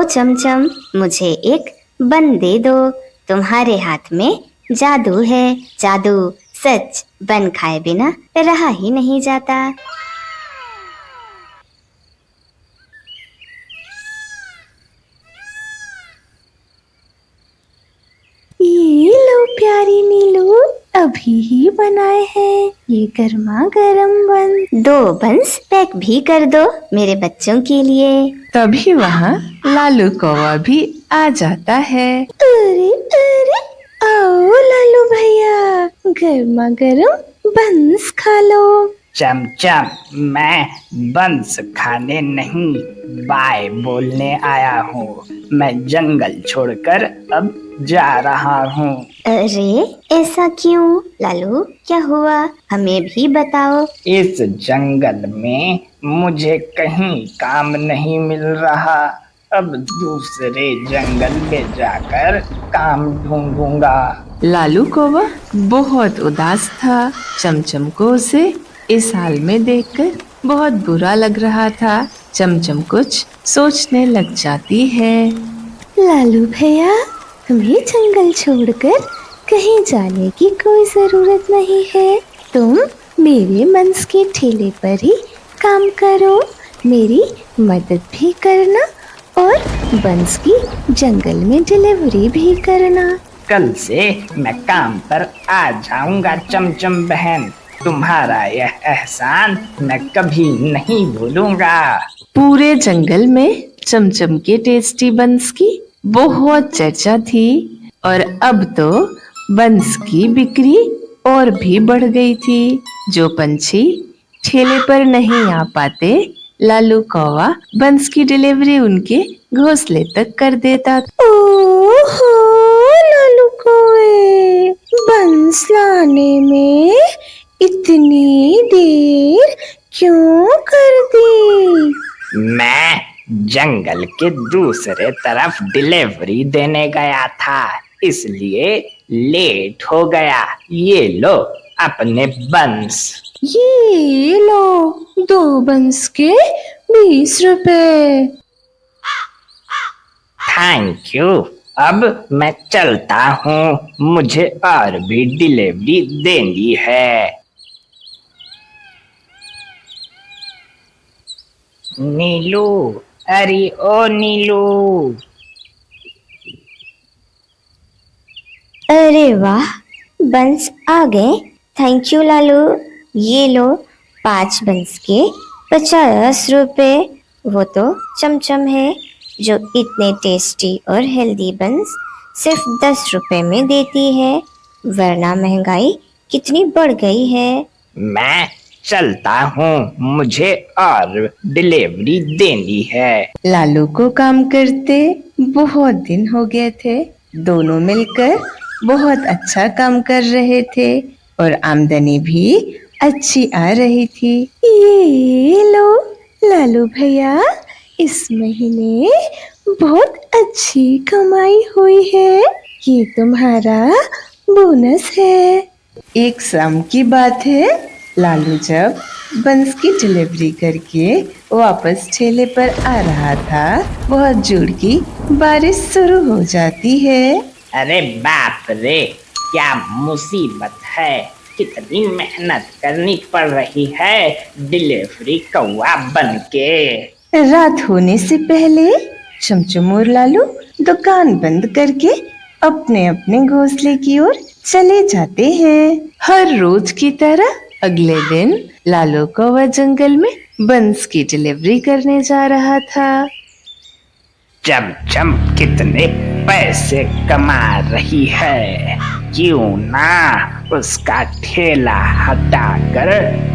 चमचम, मुझे एक बन दे दो। तुम्हारे हाथ में जादू है, जादू सच, बन खाए बिना रहा ही नहीं जाता। ये लो प्यारी नीलू, अभी ही बनाए हैं ये गर्मा गर्म बन। 2 बंस पैक भी कर दो मेरे बच्चों के लिए। तभी वहाँ लालू कौवा भी आ जाता है। अरे अरे, आओ लालू भैया, गर्मा गर्म बंस खा लो। चमचम, मैं बंस खाने नहीं बाय बोलने आया हूँ। मैं जंगल छोड़कर अब जा रहा हूँ। अरे ऐसा क्यों लालू, क्या हुआ, हमें भी बताओ। इस जंगल में मुझे कहीं काम नहीं मिल रहा। अब दूसरे जंगल में जाकर काम ढूंढूंगा। लालू कौवा बहुत उदास था। चमचम को उसे इस हाल में देखकर बहुत बुरा लग रहा था। चमचम कुछ सोचने लग जाती है। लालू भैया, हमें जंगल छोड़कर कहीं जाने की कोई जरूरत नहीं है। तुम मेरे बंस के ठेले पर ही काम करो, मेरी मदद भी करना और बंस की जंगल में डिलीवरी भी करना। कल से मैं काम पर आ जाऊंगा चमचम बहन। तुम्हारा यह एहसान मैं कभी नहीं भूलूंगा। पूरे जंगल में चमचम के टेस्टी बंस की बहुत चर्चा थी और अब तो बंस की बिक्री और भी बढ़ गई थी। जो पंछी ठेले पर नहीं आ पाते, लालू कौवा बंस की डिलीवरी उनके घोंसले तक कर देता। ओहो लालू कौवे, बंस लाने में इतनी देर क्यों कर दी? मैं जंगल के दूसरे तरफ डिलीवरी देने गया था, इसलिए लेट हो गया। ये लो अपने बंस। ये लो 2 बंस के 20 रुपए। Thank you. अब मैं चलता हूँ, मुझे और भी डिलीवरी देनी है। नीलू, अरे ओ नीलू। अरे वाह, बंस आ गए। Thank you Lalu. ये लो 5 बंस के 50 रुपए। वो तो चमचम है जो इतने टेस्टी और हेल्दी बंस सिर्फ 10 रुपए में देती है, वरना महंगाई कितनी बढ़ गई है। मैं चलता हूँ, मुझे और डिलीवरी देनी है। लालू को काम करते बहुत दिन हो गए थे। दोनों मिलकर बहुत अच्छा काम कर रहे थे और आमदनी भी अच्छी आ रही थी। ये लो लालू भैया, इस महीने बहुत अच्छी कमाई हुई है, ये तुम्हारा बोनस है। एक शाम की बात है, लालू जब बंस की डिलीवरी करके वापस ठेले पर आ रहा था, बहुत जोर की बारिश शुरू हो जाती है। अरे बाप रे, क्या मुसीबत है। कितनी मेहनत करनी पड़ रही है डिलीवरी कौवा बनके। रात होने से पहले चमचम और लालू दुकान बंद करके अपने अपने घोंसले की ओर चले जाते हैं। हर रोज की तरह अगले दिन लालू कौवा जंगल में बंस की डिलीवरी करने जा रहा था। चमचम कितने पैसे कमा रही है, क्यों ना उसका ठेला हटाकर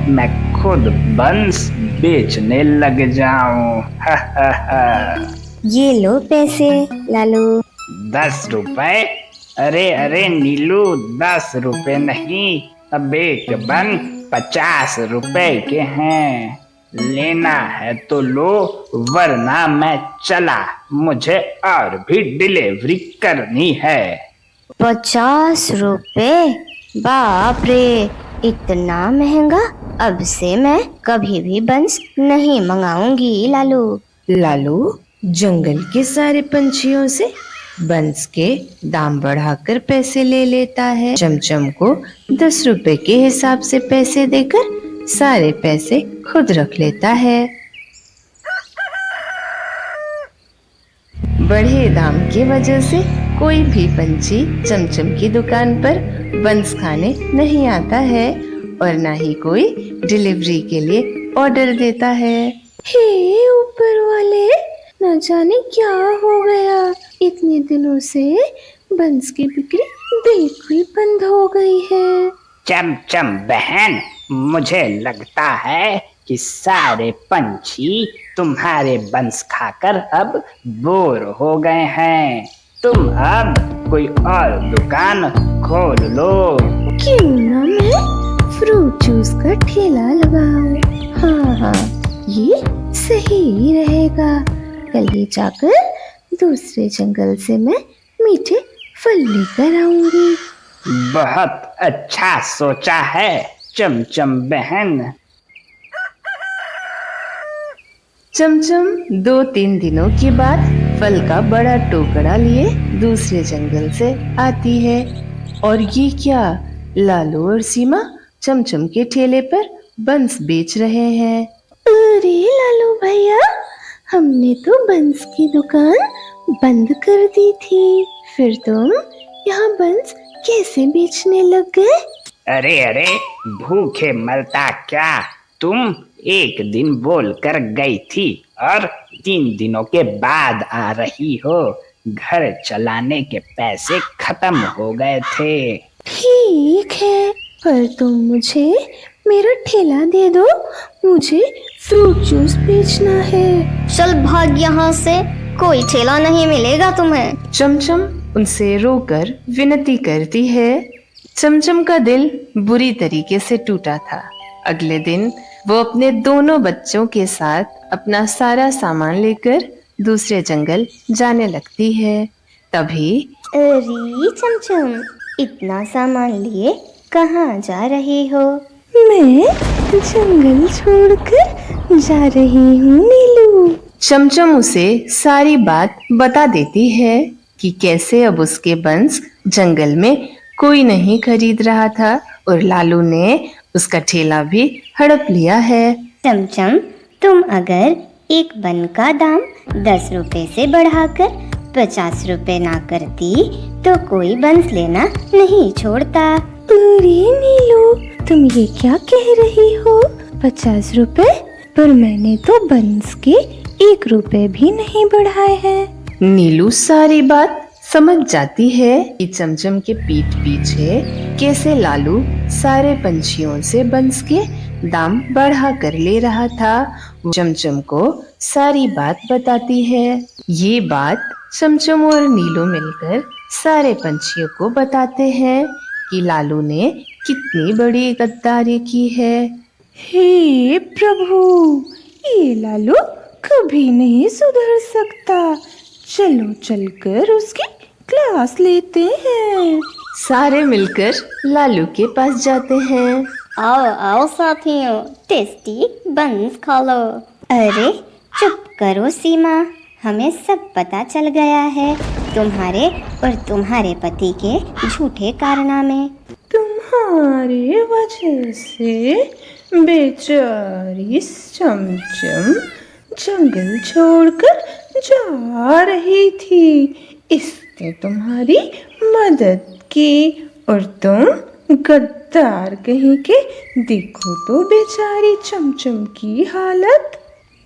मैं खुद बंस बेचने लग जाऊं। ये लो पैसे लालू। 10 रुपए? अरे अरे नीलू, 10 रुपए नहीं, अब एक बन 50 रुपए के हैं। लेना है तो लो, वरना मैं चला, मुझे और भी डिलीवरी करनी है। 50 रुपए? बाप रे, इतना महंगा। अब से मैं कभी भी बंस नहीं मंगाऊंगी लालू। लालू जंगल के सारे पंछियों से बंस के दाम बढ़ाकर पैसे ले लेता है। चमचम को 10 रुपए के हिसाब से पैसे देकर सारे पैसे खुद रख लेता है। बढ़े दाम की वजह से कोई भी पंछी चमचम की दुकान पर बंस खाने नहीं आता है और ना ही कोई डिलीवरी के लिए ऑर्डर देता है। हे ऊपर वाले, न जाने क्या हो गया, इतने दिनों से बंस की बिक्री बिल्कुल बंद हो गई है। चमचम बहन, मुझे लगता है कि सारे पंछी तुम्हारे बंस खाकर अब बोर हो गए हैं। तुम अब कोई और दुकान खोल लो। क्यों ना मैं फ्रूट जूस का ठेला लगाऊं? हाँ, ये सही रहेगा। कल ही जाकर दूसरे जंगल से मैं मीठे फल लेकर आऊंगी। बहुत अच्छा सोचा है चमचम बहन। चमचम 2-3 दिनों के बाद फल का बड़ा टोकरा लिए दूसरे जंगल से आती है। और ये क्या, लालू और सीमा चमचम के ठेले पर बंस बेच रहे हैं। अरे लालू भैया, हमने तो बंस की दुकान बंद कर दी थी, फिर तुम यहाँ बंस कैसे बेचने लग गए? अरे अरे, भूखे मरता क्या? तुम एक दिन बोल कर गई थी और 3 दिनों के बाद आ रही हो। घर चलाने के पैसे खत्म हो गए थे। ठीक है, पर तुम मुझे मेरा ठेला दे दो, मुझे फ्रूट जूस बेचना है। चल भाग यहाँ से, कोई ठेला नहीं मिलेगा तुम्हें। चमचम उनसे रोकर विनती करती है। चमचम का दिल बुरी तरीके से टूटा था। अगले दिन वो अपने दोनों बच्चों के साथ अपना सारा सामान लेकर दूसरे जंगल जाने लगती है। तभी अरे चमचम, इतना सामान लिए कहाँ जा रही हो? मैं जंगल छोड़कर जा रही हूँ नीलू। चमचम उसे सारी बात बता देती है कि कैसे अब उसके बंस जंगल में कोई नहीं खरीद रहा था और लालू ने उसका ठेला भी हड़प लिया है। चमचम, तुम अगर एक बन का दाम 10 रुपए से बढ़ाकर 50 रुपए ना करती तो कोई बंस लेना नहीं छोड़ता। अरे नीलू, तुम ये क्या कह रही हो? 50 रुपए? पर मैंने तो बंस के 1 रुपए भी नहीं बढ़ाए हैं। नीलू सारी बात समझ जाती है कि चमचम के पीठ पीछे कैसे लालू सारे पंछियों से बंस के दाम बढ़ा कर ले रहा था। वो चमचम को सारी बात बताती है। ये बात चमचम और नीलू मिलकर सारे पंछियों को बताते हैं कि लालू ने कितनी बड़ी गद्दारी की है। हे प्रभु, ये लालू कभी नहीं सुधर सकता। चलो चलकर उसकी क्लास लेते हैं। सारे मिलकर लालू के पास जाते हैं। आओ आओ साथियों, टेस्टी बंस खा लो। अरे चुप करो सीमा, हमें सब पता चल गया है तुम्हारे और तुम्हारे पति के झूठे कारनामे। तुम्हारे वजह से बेचारी चमचम जंगल छोड़कर जा रही थी, इसने तुम्हारी मदद की और तुम गद्दार कहीं के। देखो तो बेचारी चमचम की हालत।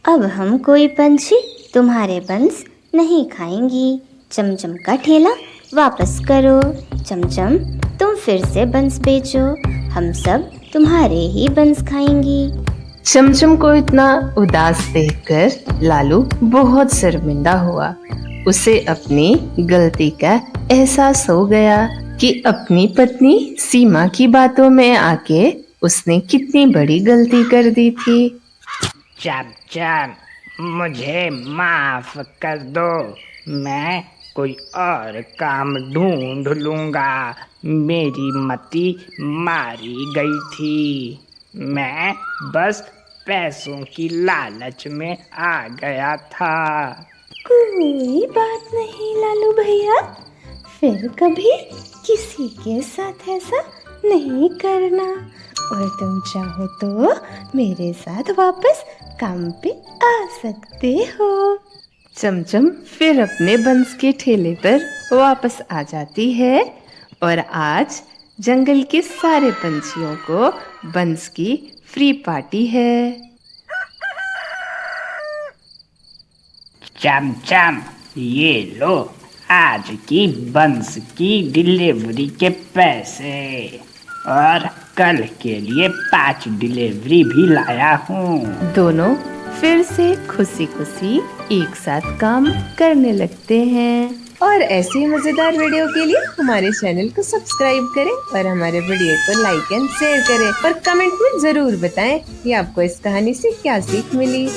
अब हम कोई पंछी तुम्हारे बंस नहीं खाएंगी। चमचम का ठेला वापस करो। चमचम, तुम फिर से बंस बेचो, हम सब तुम्हारे ही बंस खाएंगी। चमचम को इतना उदास देखकर लालू बहुत शर्मिंदा हुआ। उसे अपनी गलती का एहसास हो गया कि अपनी पत्नी सीमा की बातों में आके उसने कितनी बड़ी गलती कर दी थी। चमचम, मुझे माफ कर दो, मैं कोई और काम ढूंढ लूंगा। मेरी मति मारी गई थी, मैं बस पैसों की लालच में आ गया था। कोई बात नहीं लालू भैया, फिर कभी किसी के साथ ऐसा नहीं करना। और तुम चाहो तो मेरे साथ वापस काम पे आ सकते हो। चमचम फिर अपने बंस के ठेले पर वापस आ जाती है और आज जंगल के सारे पंछियों को बंस की फ्री पार्टी है। चमचम, ये लो आज की बंस की डिलीवरी के पैसे, और कल के लिए 5 डिलीवरी भी लाया हूँ। दोनों फिर से खुशी खुशी एक साथ काम करने लगते हैं। और ऐसी मजेदार वीडियो के लिए हमारे चैनल को सब्सक्राइब करें और हमारे वीडियो को लाइक एंड शेयर करें और कमेंट में जरूर बताएं कि आपको इस कहानी से क्या सीख मिली।